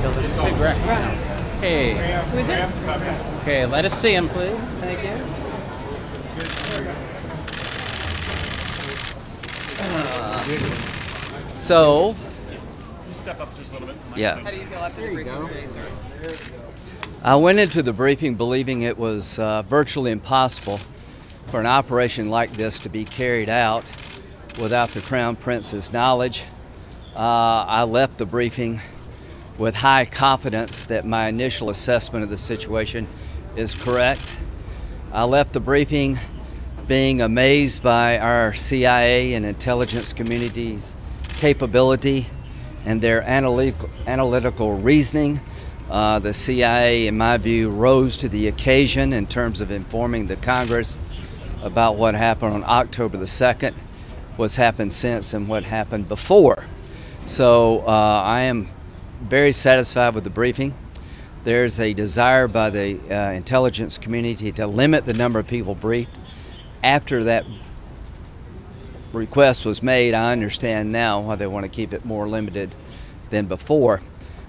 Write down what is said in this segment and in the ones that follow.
facility. It's a big wreck. Right. Hey. Who is it? Okay, let us see him, please. Thank you. So, Step up just a little bit. yeah. How do you feel after the briefing today, sir? I went into the briefing believing it was virtually impossible for an operation like this to be carried out without the Crown Prince's knowledge. I left the briefing with high confidence that my initial assessment of the situation is correct. I left the briefing being amazed by our CIA and intelligence community's capability and their analytical reasoning. The CIA, in my view, rose to the occasion in terms of informing the Congress about what happened on October the 2nd, what's happened since, and what happened before. So I am very satisfied with the briefing. There's a desire by the intelligence community to limit the number of people briefed. After that request was made, I understand now why they want to keep it more limited than before.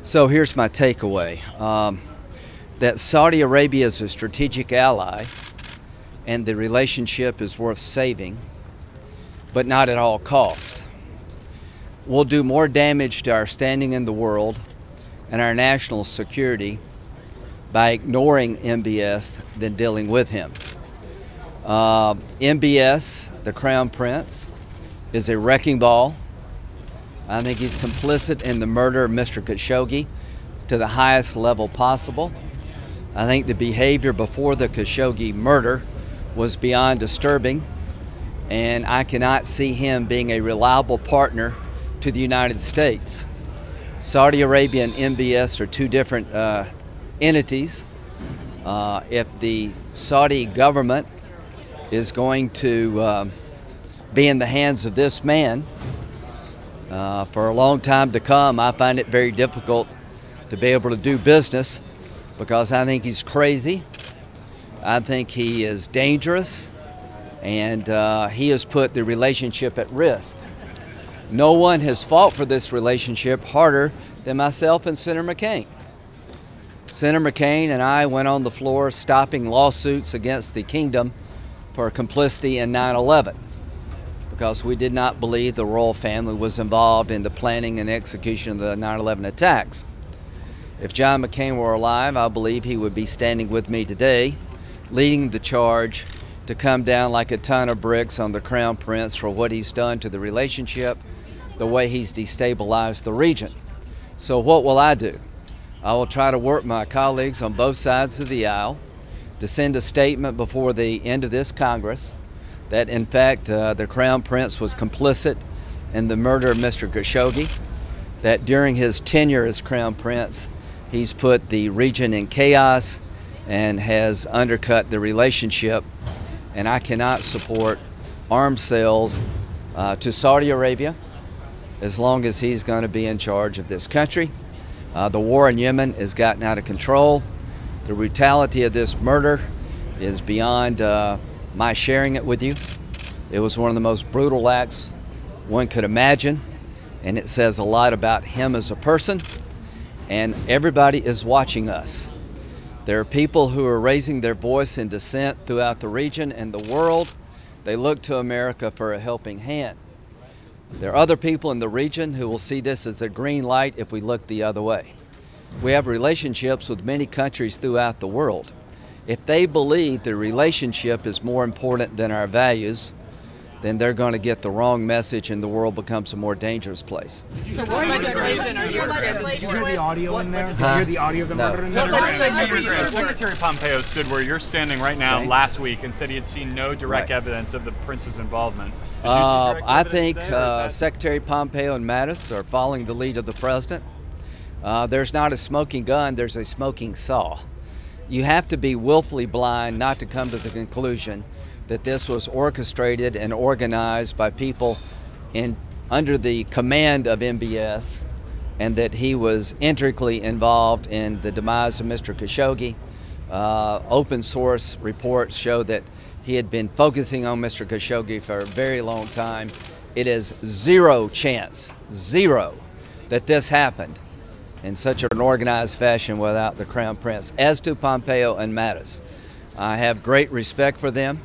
So here's my takeaway, that Saudi Arabia is a strategic ally and the relationship is worth saving, but not at all cost. We'll do more damage to our standing in the world and our national security by ignoring MBS than dealing with him. MBS, the Crown Prince, is a wrecking ball. I think he's complicit in the murder of Mr. Khashoggi to the highest level possible. I think the behavior before the Khashoggi murder was beyond disturbing, and I cannot see him being a reliable partner to the United States. Saudi Arabia and MBS are two different entities. If the Saudi government is going to be in the hands of this man for a long time to come, I find it very difficult to be able to do business because I think he's crazy. I think he is dangerous, and he has put the relationship at risk. No one has fought for this relationship harder than myself and Senator McCain. Senator McCain and I went on the floor stopping lawsuits against the kingdom for complicity in 9/11 because we did not believe the royal family was involved in the planning and execution of the 9/11 attacks. If John McCain were alive, I believe he would be standing with me today, leading the charge to come down like a ton of bricks on the Crown Prince for what he's done to the relationship, the way he's destabilized the region. So what will I do? I will try to work my colleagues on both sides of the aisle to send a statement before the end of this Congress that in fact the Crown Prince was complicit in the murder of Mr. Khashoggi, that during his tenure as Crown Prince he's put the region in chaos and has undercut the relationship, and I cannot support arms sales to Saudi Arabia as long as he's going to be in charge of this country. The war in Yemen has gotten out of control. The brutality of this murder is beyond my sharing it with you. It was one of the most brutal acts one could imagine, and it says a lot about him as a person, and everybody is watching us. There are people who are raising their voice in dissent throughout the region and the world. They look to America for a helping hand. There are other people in the region who will see this as a green light if we look the other way. We have relationships with many countries throughout the world. If they believe the relationship is more important than our values, then they're going to get the wrong message and the world becomes a more dangerous place. So what legislation are you Did you hear the audio in there? Did you Huh? hear the audio of the No. murder in What there? legislation Secretary Pompeo stood where you're standing right now Okay. last week and said he had seen no direct Right. evidence of the prince's involvement. Did you see direct I evidence think today, or is that- Secretary Pompeo and Mattis are following the lead of the president. There's not a smoking gun, there's a smoking saw. You have to be willfully blind not to come to the conclusion that this was orchestrated and organized by people under the command of MBS, and that he was intricately involved in the demise of Mr. Khashoggi. Open source reports show that he had been focusing on Mr. Khashoggi for a very long time. It is zero chance, zero, that this happened in such an organized fashion without the Crown Prince. As to Pompeo and Mattis, I have great respect for them.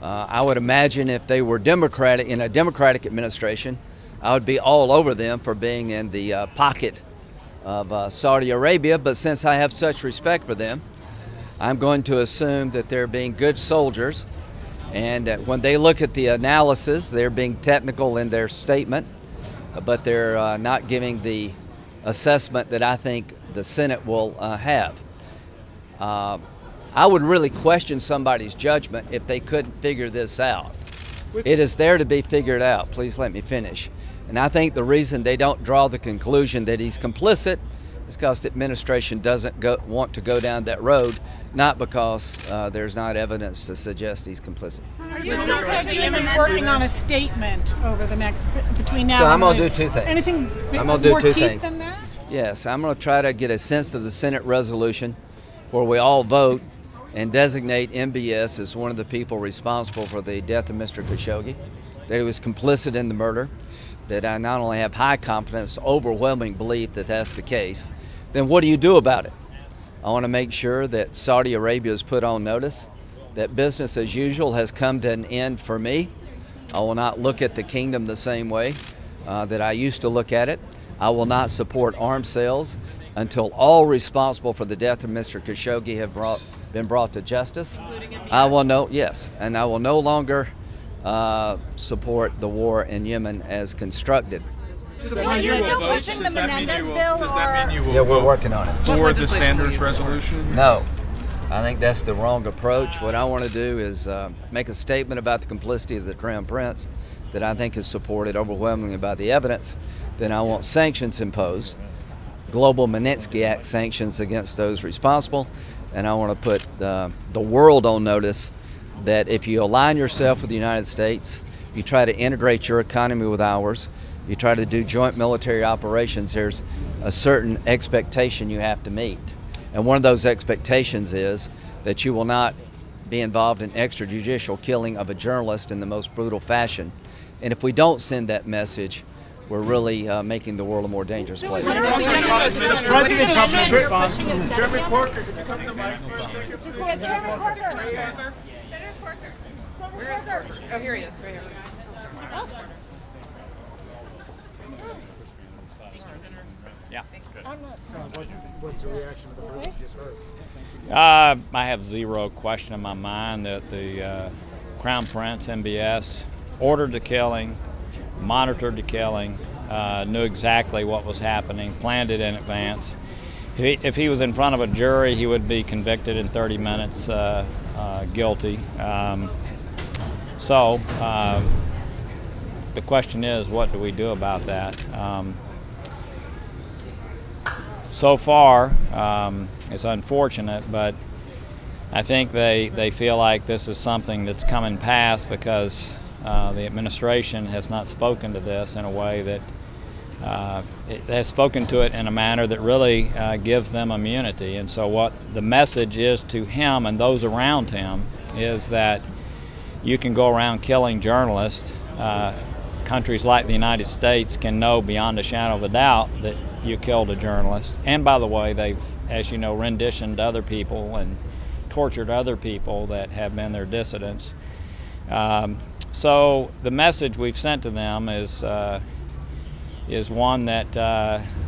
I would imagine if they were Democratic, in a Democratic administration, I would be all over them for being in the pocket of Saudi Arabia. But since I have such respect for them, I'm going to assume that they're being good soldiers. And when they look at the analysis, they're being technical in their statement, but they're not giving the assessment that I think the Senate will have. I would really question somebody's judgment if they couldn't figure this out. It is there to be figured out. Please let me finish. And I think the reason they don't draw the conclusion that he's complicit is because the administration doesn't want to go down that road, not because there's not evidence to suggest he's complicit. You still said you have been working on a statement over the next, between now and So I'm going to do two things. Anything I'm going to do more two teeth things. than that? Yes, I'm going to try to get a sense of the Senate resolution where we all vote and designate MBS as one of the people responsible for the death of Mr. Khashoggi, that he was complicit in the murder, that I not only have high confidence, overwhelming belief that that's the case. Then what do you do about it? I want to make sure that Saudi Arabia is put on notice, that business as usual has come to an end for me. I will not look at the kingdom the same way that I used to look at it. I will not support arms sales until all responsible for the death of Mr. Khashoggi have been brought to justice. I will and I will no longer support the war in Yemen as constructed. Are you still pushing the Menendez bill? Does that mean you will Yeah, we're working on it. for the Sanders resolution? No, I think that's the wrong approach. What I want to do is make a statement about the complicity of the Crown Prince that I think is supported overwhelmingly by the evidence. Then I want sanctions imposed, global Magnitsky Act sanctions against those responsible, and I want to put the world on notice that if you align yourself with the United States, you try to integrate your economy with ours, you try to do joint military operations, there's a certain expectation you have to meet. And one of those expectations is that you will not be involved in extrajudicial killing of a journalist in the most brutal fashion. And if we don't send that message, we're really making the world a more dangerous place. President Jeremy Corker, could you come to the mic? Senator Corker. Where is Corker? Oh, here he is, right here. Yeah. What's the reaction of the group you just heard? I have zero question in my mind that the Crown Prince, MBS, ordered the killing, monitored the killing, knew exactly what was happening, planned it in advance. If he was in front of a jury, he would be convicted in 30 minutes guilty. So the question is, what do we do about that? So far, it's unfortunate, but I think they feel like this is something that's coming past because the administration has not spoken to this in a way that it has spoken to it in a manner that really gives them immunity. And so what the message is to him and those around him is that you can go around killing journalists. Countries like the United States can know beyond a shadow of a doubt that you killed a journalist. And by the way, they've, as you know, renditioned other people and tortured other people that have been their dissidents. So the message we've sent to them is one that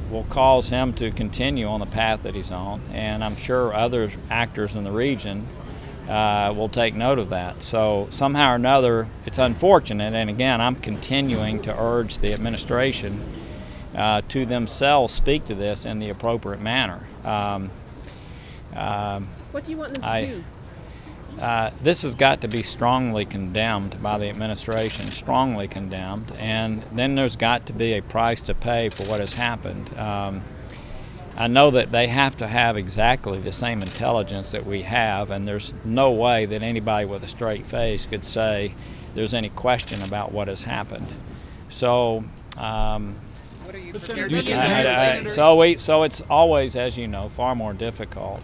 will cause him to continue on the path that he's on, and I'm sure other actors in the region will take note of that. So somehow or another, it's unfortunate, and again, I'm continuing to urge the administration to themselves speak to this in the appropriate manner. What do you want them to do? This has got to be strongly condemned by the administration, strongly condemned, and then there's got to be a price to pay for what has happened. I know that they have to have exactly the same intelligence that we have, and there's no way that anybody with a straight face could say there's any question about what has happened. So, What are you prepared to do? so it's always, as you know, far more difficult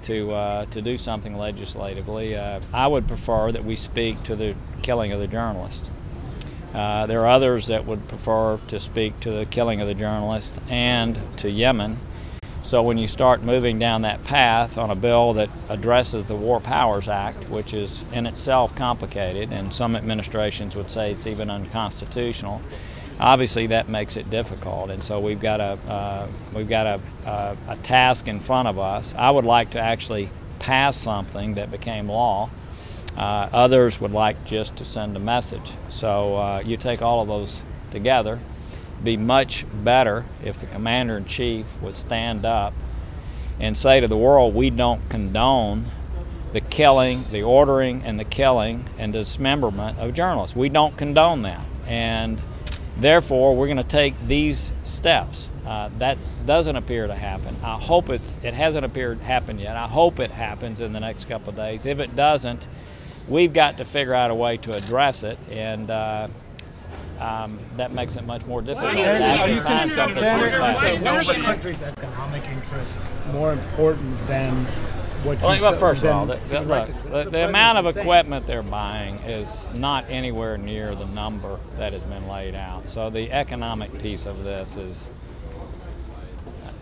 to do something legislatively. I would prefer that we speak to the killing of the journalist. There are others that would prefer to speak to the killing of the journalist and to Yemen. So when you start moving down that path on a bill that addresses the War Powers Act, which is in itself complicated, and some administrations would say it's even unconstitutional, obviously that makes it difficult. And so we've got a task in front of us. I would like to actually pass something that became law. Others would like just to send a message. So you take all of those together. Be much better if the commander-in-chief would stand up and say to the world, we don't condone the killing, the ordering and the killing and dismemberment of journalists. We don't condone that, and therefore we're going to take these steps. That doesn't appear to happen. I hope it hasn't appeared to happen yet. I hope it happens in the next couple of days. If it doesn't, we've got to figure out a way to address it, and that makes it much more difficult. Are you considering the country's economic interests more important than what you Well, first of all, the amount of equipment they're buying is not anywhere near the number that has been laid out. So the economic piece of this is,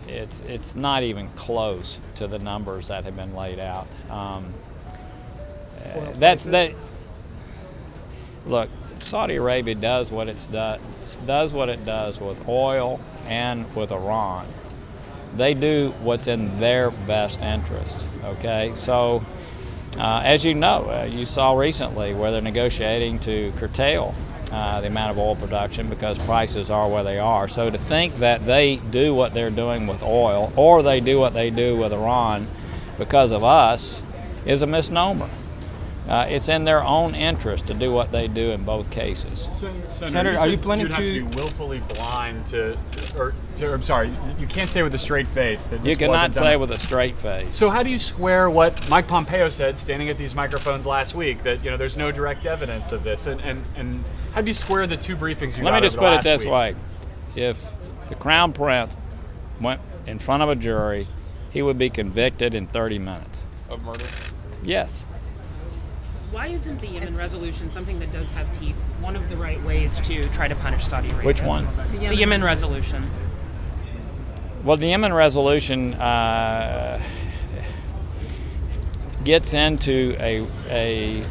it's not even close to the numbers that have been laid out. Look, Saudi Arabia does what it does with oil and with Iran. They do what's in their best interest, okay? So, as you know, you saw recently where they're negotiating to curtail the amount of oil production because prices are where they are. So to think that they do what they're doing with oil or they do what they do with Iran because of us is a misnomer. It's in their own interest to do what they do in both cases. Senator, are you planning to be willfully blind I'm sorry, you can't say with a straight face that this you cannot wasn't say done. with a straight face. So how do you square what Mike Pompeo said standing at these microphones last week, that there's no direct evidence of this, and how do you square the two briefings you got? Let me just over the put it last this week? way: if the Crown Prince went in front of a jury, he would be convicted in 30 minutes. Of murder? Yes. Why isn't the Yemen resolution something that does have teeth? One of the right ways to try to punish Saudi Arabia. Which one? The Yemen resolution. Well, the Yemen resolution gets into a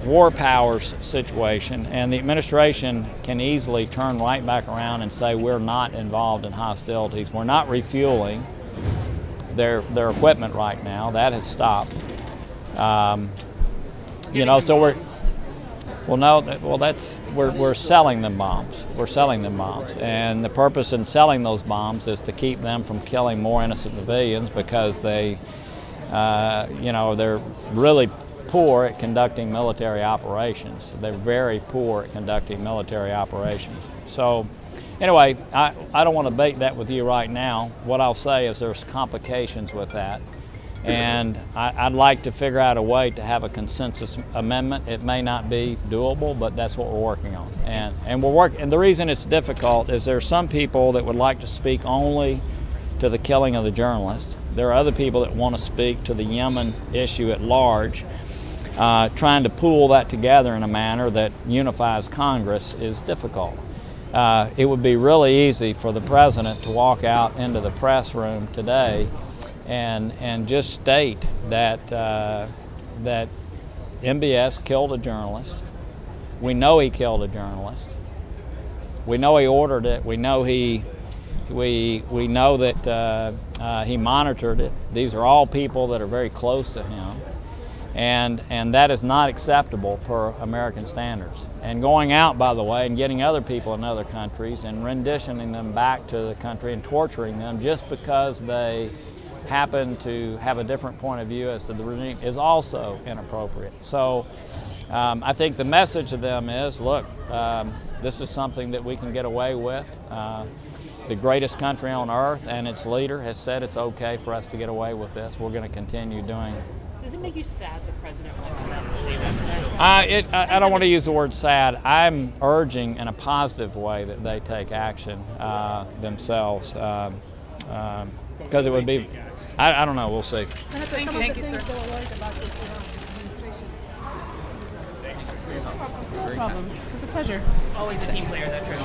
war powers situation, and the administration can easily turn right back around and say we're not involved in hostilities. We're not refueling their equipment right now. That has stopped. So we're selling them bombs. We're selling them bombs, and the purpose in selling those bombs is to keep them from killing more innocent civilians because they're really poor at conducting military operations. They're very poor at conducting military operations. So, anyway, I don't want to debate that with you right now. What I'll say is there's complications with that. And I'd like to figure out a way to have a consensus amendment. It may not be doable, but that's what we're working on. And we're working. And the reason it's difficult is there are some people that would like to speak only to the killing of the journalist. There are other people that want to speak to the Yemen issue at large. Trying to pool that together in a manner that unifies Congress is difficult. It would be really easy for the president to walk out into the press room today and just state that that MBS killed a journalist. We know he killed a journalist. We know he ordered it. We know we know that he monitored it. These are all people that are very close to him, and that is not acceptable per American standards. And going out, by the way, and getting other people in other countries and renditioning them back to the country and torturing them just because they happen to have a different point of view as to the regime is also inappropriate. So I think the message to them is, look, this is something that we can get away with. The greatest country on earth and its leader has said it's okay for us to get away with this. We're going to continue doing it. Does it make you sad the president went on that and say that today? I don't want to use the word sad. I'm urging in a positive way that they take action themselves because it would be, I don't know, we'll see. Thank you, sir. for your help. No Very problem. kind. It's a pleasure. Always a team player, that Trish.